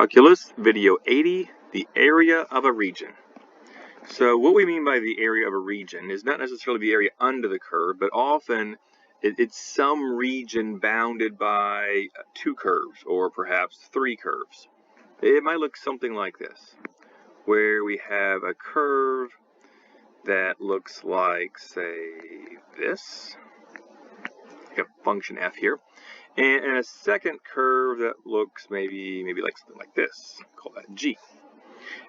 Calculus, video 80, the area of a region. So what we mean by the area of a region is not necessarily the area under the curve, but often it's some region bounded by two curves or perhaps three curves. It might look something like this, where we have a curve that looks like, say, this. We have function f here. And a second curve that looks maybe like something like this. Call that g.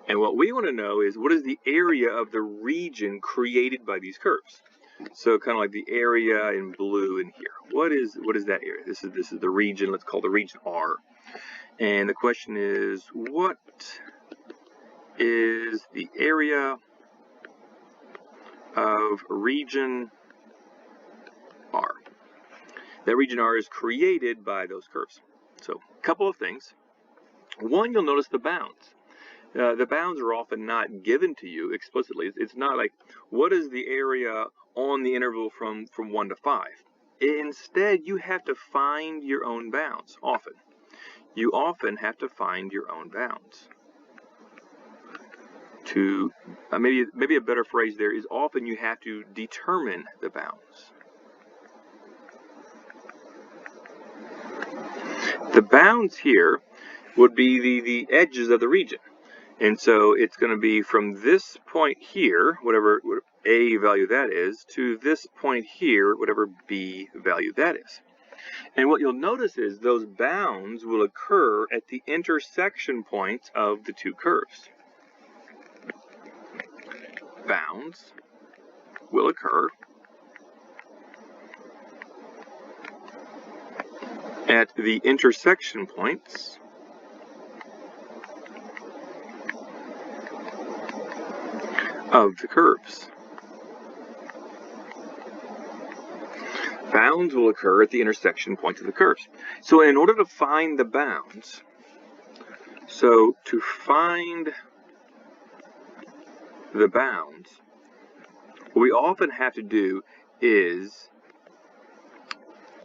And what we want to know is what is the area of the region created by these curves. So kind of like the area in blue in here. What is that area? This is the region. Let's call the region R. And the question is, what is the area of region R? That region R is created by those curves. So a couple of things. One, you'll notice the bounds. The bounds are often not given to you explicitly. It's not like, what is the area on the interval from 1 to 5? Instead, you have to find your own bounds, often. You often have to find your own bounds. To maybe a better phrase there is often you have to determine the bounds. The bounds here would be the edges of the region. And so it's going to be from this point here, whatever A value that is, to this point here, whatever B value that is. And what you'll notice is those bounds will occur at the intersection points of the two curves. Bounds will occur at the intersection points of the curves. Bounds will occur at the intersection points of the curves. So in order to find the bounds, so to find the bounds, what we often have to do is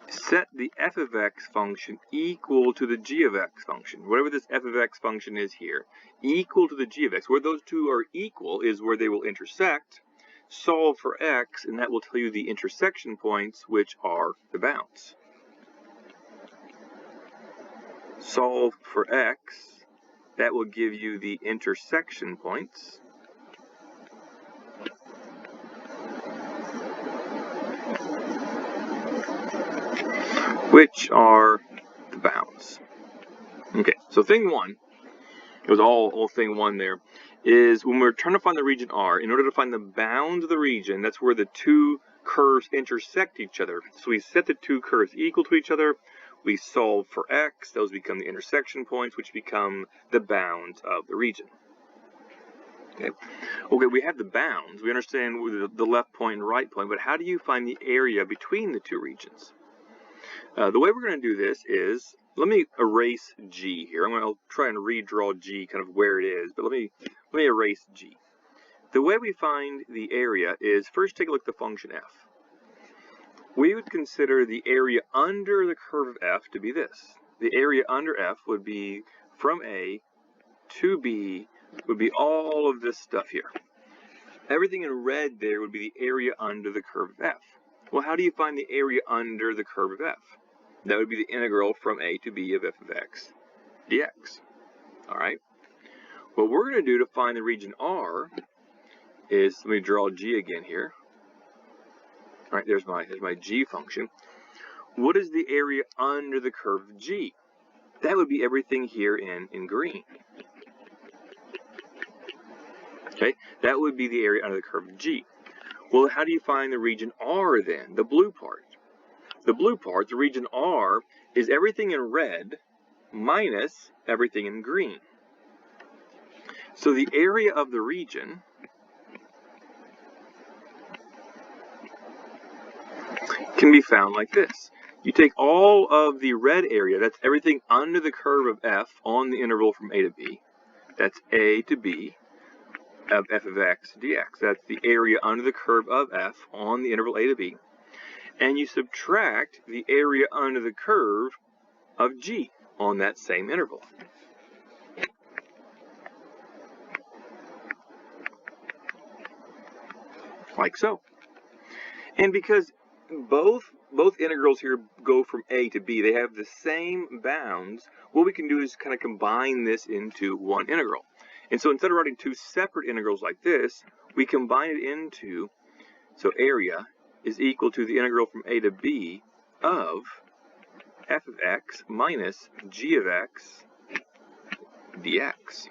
set the f of x function equal to the g of x function. Whatever this f of x function is here, equal to the g of x. Where those two are equal is where they will intersect. Solve for x, and that will tell you the intersection points, which are the bounds. Solve for x, that will give you the intersection points. Which are the bounds. Okay, so thing one, it was all thing one there, is when we're trying to find the region R, in order to find the bounds of the region, that's where the two curves intersect each other. So we set the two curves equal to each other, we solve for x, those become the intersection points, which become the bounds of the region. Okay, we have the bounds, we understand the left point and right point, but how do you find the area between the two regions? The way we're going to do this is, let me erase G here. I'm going to try and redraw G kind of where it is, but let me erase G. The way we find the area is, first take a look at the function f. We would consider the area under the curve of f to be this. The area under f would be from A to B, would be all of this stuff here. Everything in red there would be the area under the curve of f. Well, how do you find the area under the curve of f? That would be the integral from A to B of f of x dx. All right. What we're going to do to find the region R is, let me draw G again here. All right, there's my G function. What is the area under the curve of G? That would be everything here in green. Okay, that would be the area under the curve of G. Well, how do you find the region R then, the blue part? The blue part, the region R, is everything in red minus everything in green. So the area of the region can be found like this. You take all of the red area, that's everything under the curve of f on the interval from A to B. That's A to B of f of x dx. That's the area under the curve of f on the interval A to B. And you subtract the area under the curve of G on that same interval. like so. And because both integrals here go from a to b, they have the same bounds, what we can do is kind of combine this into one integral. And so instead of writing two separate integrals like this, we combine it into, so area is equal to the integral from a to b of f of x minus g of x dx.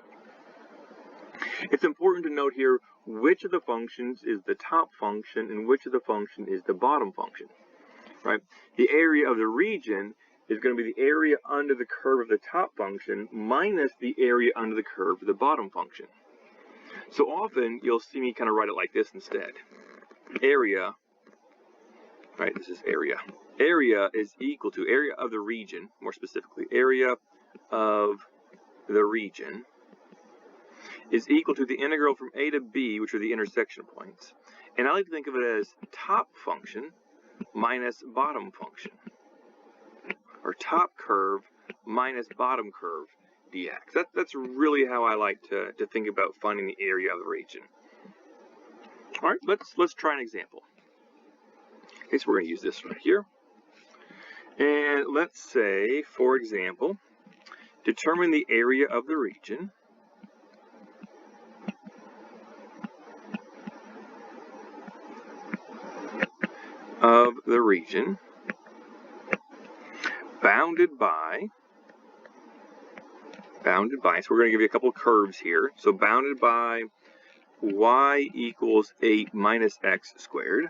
It's important to note here which of the functions is the top function and which of the function is the bottom function, right? The area of the region is going to be the area under the curve of the top function minus the area under the curve of the bottom function. So often you'll see me kind of write it like this instead. Area, right, this is area. Area is equal to area of the region, more specifically, area of the region is equal to the integral from a to b, which are the intersection points. And I like to think of it as top function minus bottom function, or top curve minus bottom curve dx. That's really how I like to think about finding the area of the region. All right, let's try an example. Okay, so we're going to use this right here. And let's say, for example, determine the area of the region bounded by, so we're going to give you a couple of curves here. So bounded by y equals 8 minus x squared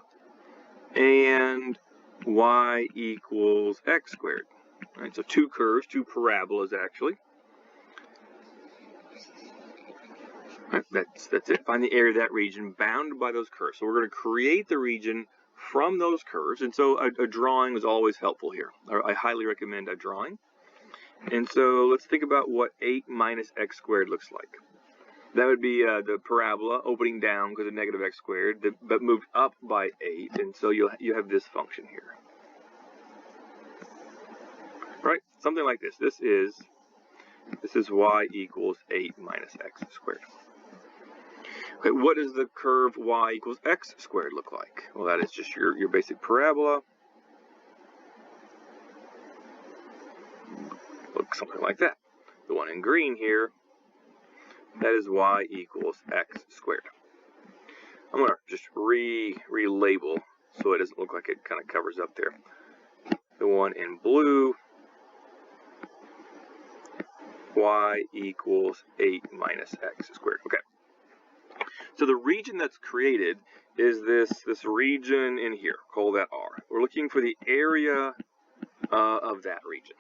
and y equals x squared. All right, so two curves, two parabolas actually. All right, that's it. Find the area of that region bounded by those curves. So we're going to create the region from those curves, and so a drawing is always helpful here. I highly recommend a drawing. And so let's think about what 8 minus x squared looks like. That would be the parabola opening down because of negative x squared, but moved up by 8, and so you have this function here. Right, something like this. This is y equals 8 minus x squared. Okay, what does the curve y equals x squared look like? Well, that is just your basic parabola. Looks something like that. The one in green here, that is y equals x squared. I'm going to just relabel so it doesn't look like it kind of covers up there. The one in blue, y equals 8 minus x squared. Okay. So the region that's created is this region in here. Call that R. We're looking for the area of that region.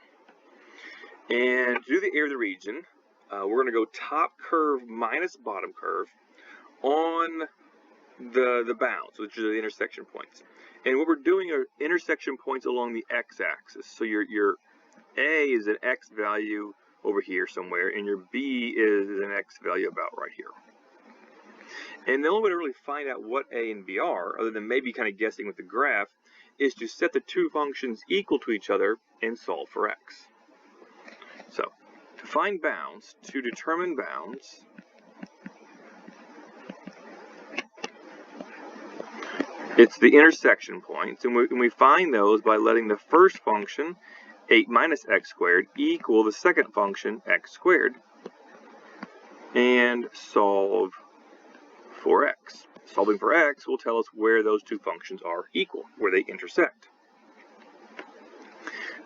And to do the area of the region, we're going to go top curve minus bottom curve on the bounds, which are the intersection points. And what we're doing are intersection points along the x-axis. So your A is an x value over here somewhere, and your B is an x value about right here. And the only way to really find out what A and B are, other than maybe kind of guessing with the graph, is to set the two functions equal to each other and solve for x. So, to find bounds, to determine bounds, it's the intersection points, and we find those by letting the first function, 8 minus x squared, equal the second function, x squared, and solve for x. Solving for x will tell us where those two functions are equal, where they intersect.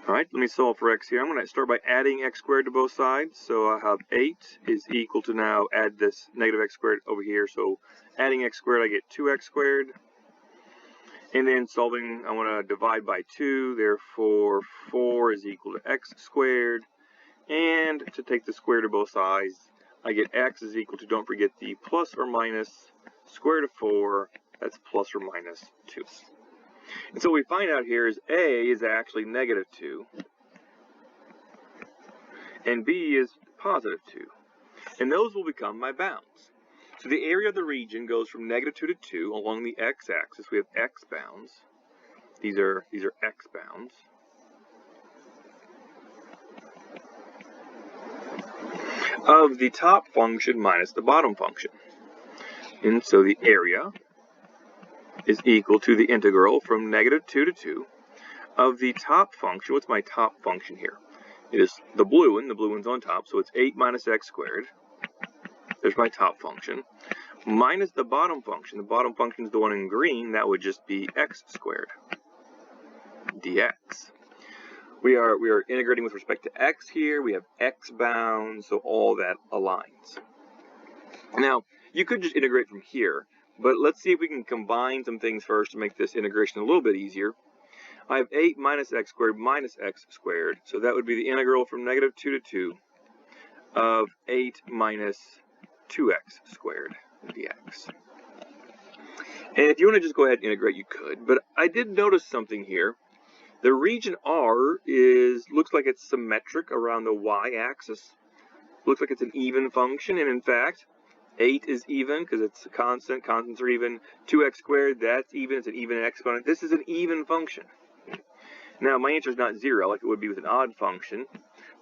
All right, let me solve for x here. I'm going to start by adding x squared to both sides. So I have 8 is equal to, now add this negative x squared over here. So adding x squared, I get 2x squared. And then solving, I want to divide by 2. Therefore, 4 is equal to x squared. And to take the square to both sides, I get x is equal to, don't forget the plus or minus square root of 4. That's plus or minus 2. And so what we find out here is A is actually negative 2, and B is positive 2. And those will become my bounds. So the area of the region goes from negative 2 to 2 along the x-axis. We have x bounds. These are x bounds. Of the top function minus the bottom function. And so the area is equal to the integral from -2 to 2 of the top function. What's my top function here? It is the blue one. The blue one's on top, so it's 8 minus x squared. There's my top function. Minus the bottom function. The bottom function is the one in green. That would just be x squared dx. We are integrating with respect to x here. We have x bounds, so all that aligns. Now, you could just integrate from here, but let's see if we can combine some things first to make this integration a little bit easier. I have 8 minus x squared, so that would be the integral from -2 to 2 of 8 minus 2x squared dx. And if you want to just go ahead and integrate, you could, but I did notice something here. The region R looks like it's symmetric around the y-axis. Looks like it's an even function, and in fact, 8 is even because it's a constant. Constants are even. 2x squared, that's even. It's an even exponent. This is an even function. Now, my answer is not 0 like it would be with an odd function,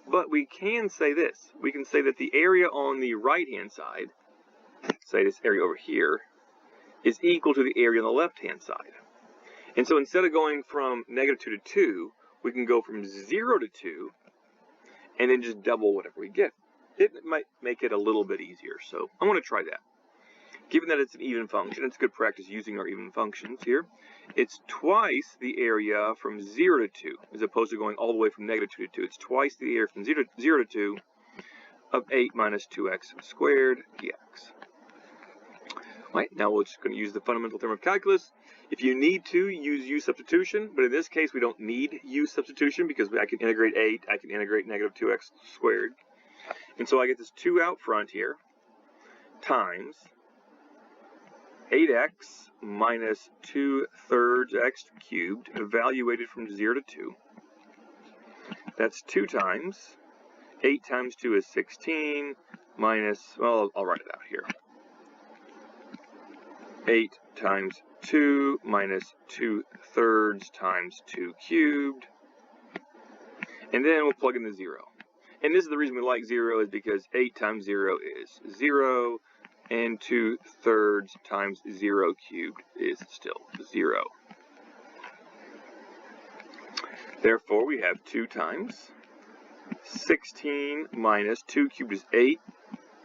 but we can say this. We can say that the area on the right-hand side, say this area over here, is equal to the area on the left-hand side. And so instead of going from -2 to 2, we can go from 0 to 2, and then just double whatever we get. It might make it a little bit easier, so I'm going to try that. Given that it's an even function, it's good practice using our even functions here. It's twice the area from 0 to 2, as opposed to going all the way from -2 to 2. It's twice the area from 0 to 2 of 8 minus 2x squared dx. Right, now we're just going to use the fundamental theorem of calculus. If you need to, use u substitution, but in this case we don't need u substitution because I can integrate 8, I can integrate -2x squared. And so I get this 2 out front here, times 8x minus 2/3 x cubed, evaluated from 0 to 2. That's 2 times. 8 times 2 is 16, minus, well, I'll write it out here. 8 times 2 minus 2/3 times 2 cubed. And then we'll plug in the 0. And this is the reason we like 0 is because 8 times 0 is 0, and 2/3 times 0 cubed is still 0. Therefore, we have 2 times 16 minus 2 cubed is 8.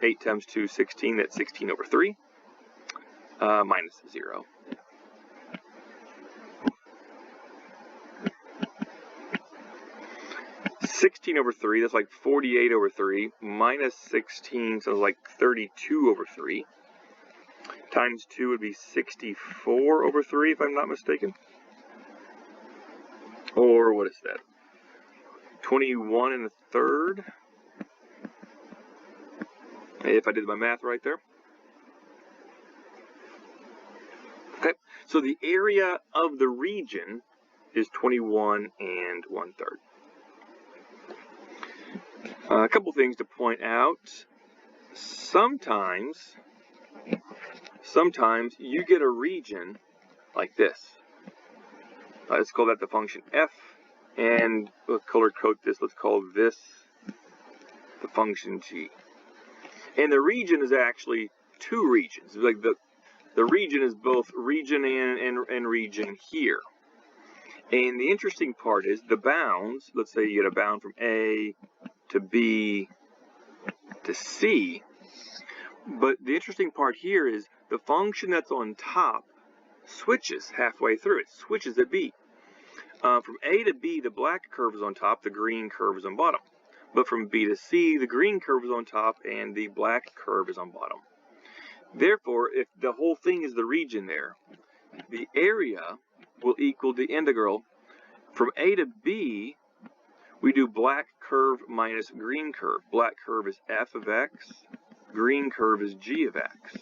8 times 2 is 16, that's 16 over 3, minus 0. $16 over 3, that's like 48 over 3, minus 16, so like 32 over 3, times 2 would be 64 over 3, if I'm not mistaken. Or what is that? 21 1/3, if I did my math right there. Okay, so the area of the region is 21 1/3. A couple things to point out. Sometimes you get a region like this. Let's call that the function f, and we'll color code this. Let's call this the function g. And the region is actually 2 regions. Like the region is both region and region here. And the interesting part is the bounds. Let's say you get a bound from A to B to C. But the interesting part here is the function that's on top switches halfway through. It switches at B. From A to B, the black curve is on top, the green curve is on bottom. But from B to C, the green curve is on top and the black curve is on bottom. Therefore, if the whole thing is the region there, the area will equal the integral from A to B. We do black curve minus green curve. Black curve is f of x, green curve is g of x.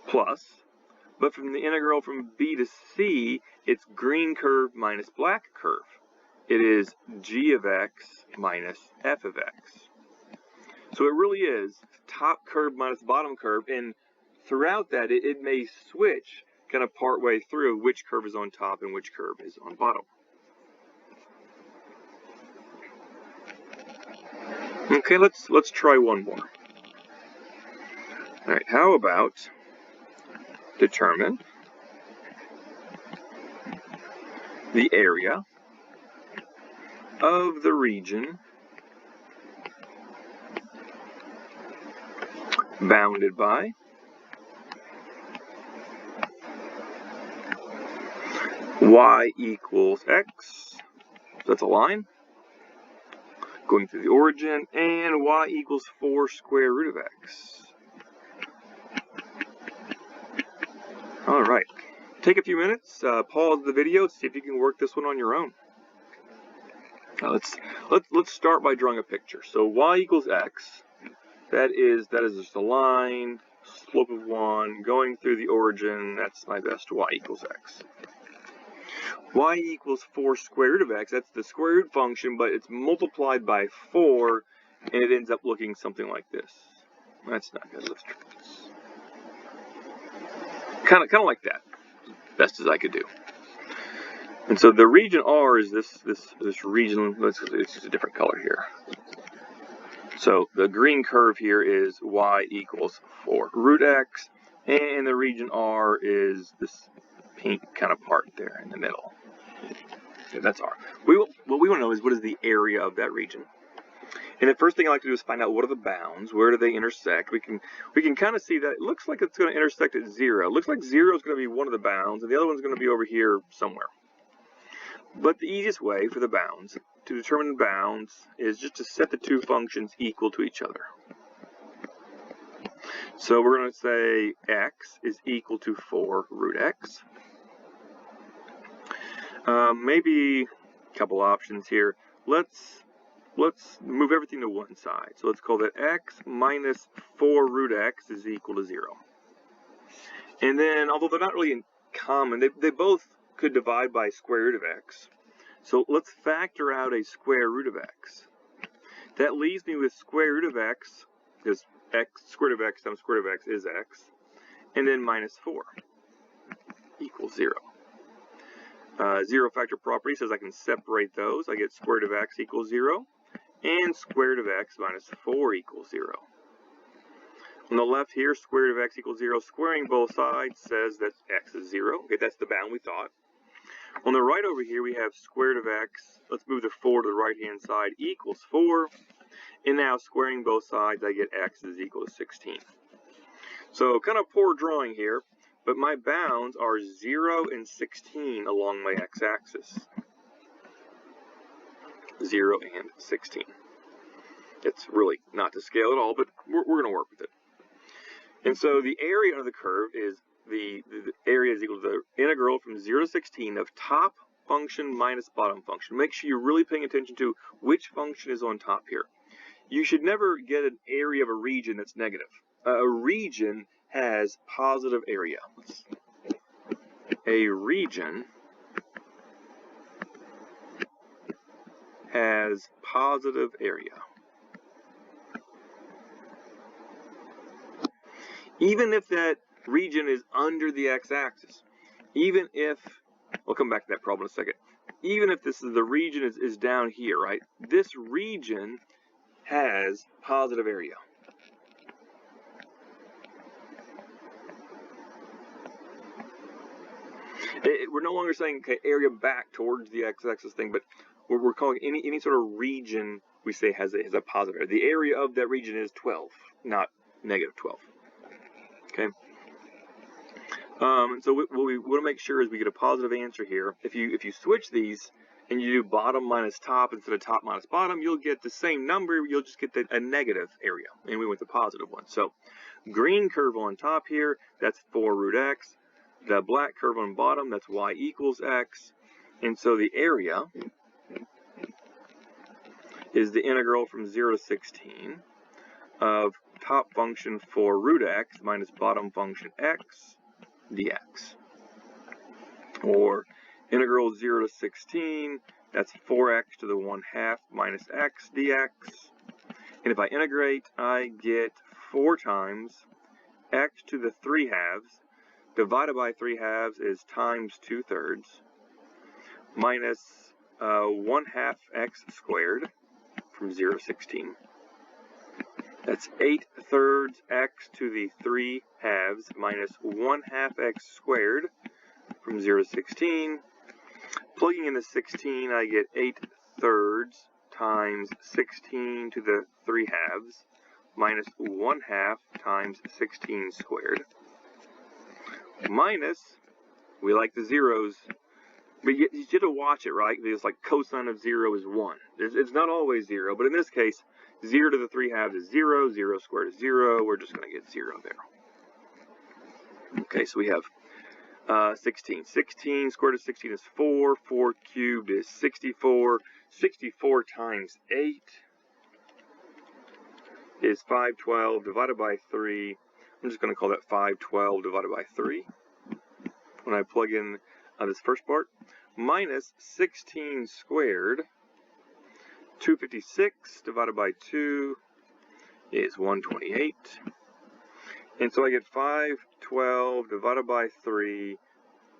Plus, but from the integral from B to C, it's green curve minus black curve. It is g of x minus f of x. So it really is top curve minus bottom curve, and throughout that it may switch kind of part way through which curve is on top and which curve is on bottom. Okay, let's try one more. All right, how about determine the area of the region bounded by y equals x, that's a line, going through the origin, and y equals 4 square root of x. Alright, take a few minutes, pause the video, see if you can work this one on your own. Now let's start by drawing a picture. So y equals x, that is just a line, slope of 1, going through the origin, that's my best y equals x. Y equals 4 square root of x, that's the square root function, but it's multiplied by 4, and it ends up looking something like this. That's not good. Let's try this. Kind of like that, best as I could do. And so the region R is this region. It's just a different color here. So the green curve here is y equals 4 root x, and the region R is this pink kind of part there in the middle. Okay, that's R. What we want to know is what is the area of that region. And the first thing I like to do is find out what are the bounds, where do they intersect. We can kind of see that it looks like it's going to intersect at 0. It looks like 0 is going to be one of the bounds, and the other one's going to be over here somewhere. But the easiest way for the bounds, to determine the bounds, is just to set the two functions equal to each other. So we're going to say x is equal to 4 root x. Maybe a couple options here. Let's move everything to one side. So let's call that x minus 4 root x is equal to 0. And then, although they're not really in common, they both could divide by square root of x. So let's factor out a square root of x. That leaves me with square root of x, because square root of x times square root of x is x, and then minus 4 equals 0. Zero factor property says I can separate those. I get square root of x equals 0, and square root of x minus 4 equals 0. On the left here, square root of x equals 0. Squaring both sides says that x is 0. Okay, that's the bound we thought. On the right over here, we have square root of x. Let's move the 4 to the right-hand side, equals 4. And now, squaring both sides, I get x is equal to 16. So, kind of poor drawing here, but my bounds are 0 and 16 along my x-axis. 0 and 16. It's really not to scale at all, but we're going to work with it. And so the area of the curve is the area is equal to the integral from 0 to 16 of top function minus bottom function. Make sure you're really paying attention to which function is on top here. You should never get an area of a region that's negative. A region has positive area. A region has positive area. Even if that region is under the x-axis, even if, we'll come back to that problem in a second, even if the region is down here, right, this region has positive area. We're no longer saying, okay, area back towards the x-axis thing, but we're calling any sort of region we say has a positive area. The area of that region is 12, not negative 12. Okay. So what we want to make sure is we get a positive answer here. If you switch these and you do bottom minus top instead of top minus bottom, you'll get the same number. You'll just get a negative area, and we went the positive one. So green curve on top here, that's 4 root x. The black curve on bottom, that's y equals x. And so the area is the integral from 0 to 16 of top function 4 root x minus bottom function x dx. Or integral 0 to 16, that's 4x to the 1/2 minus x dx. And if I integrate, I get 4 times x to the 3/2 divided by 3/2 is times 2/3 minus 1/2 x squared from 0 to 16. That's 8/3 x to the 3 halves minus 1/2 x squared from 0 to 16. Plugging in the 16, I get 8/3 times 16 to the 3 halves minus 1/2 times 16 squared. Minus, we like the zeros, but you have to watch it, right? Because like cosine of 0 is 1. It's not always 0, but in this case, 0 to the 3 halves is 0, 0 squared is 0. We're just going to get 0 there. Okay, so we have 16. 16 squared root of 16 is 4. 4 cubed is 64. 64 times 8 is 512 divided by 3. I'm just going to call that 512 divided by 3. When I plug in this first part, minus 16 squared, 256 divided by 2 is 128. And so I get 512 divided by 3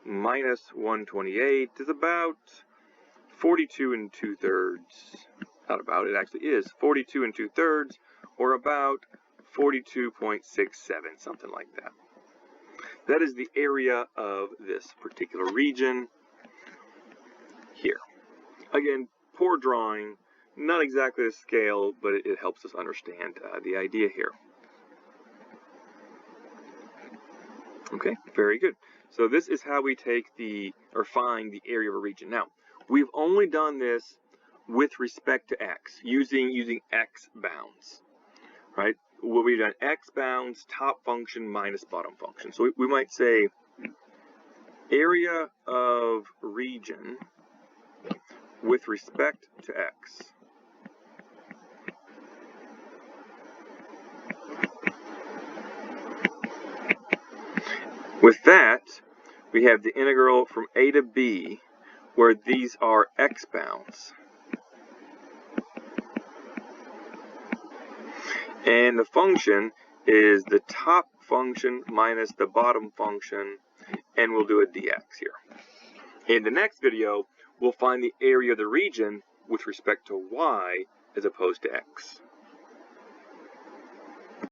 minus 128 is about 42 2/3. Not about, it actually is 42 2/3, or about 42.67, something like that. That is the area of this particular region here. Again, poor drawing, not exactly the scale, but it helps us understand the idea here. Okay, very good. So this is how we take find the area of a region. Now, we've only done this with respect to x, using x bounds, right? What we've done, x bounds, top function minus bottom function. So we might say area of region with respect to x. With that, we have the integral from a to b, where these are x bounds. And the function is the top function minus the bottom function, and we'll do a dx here. In the next video, we'll find the area of the region with respect to y as opposed to x.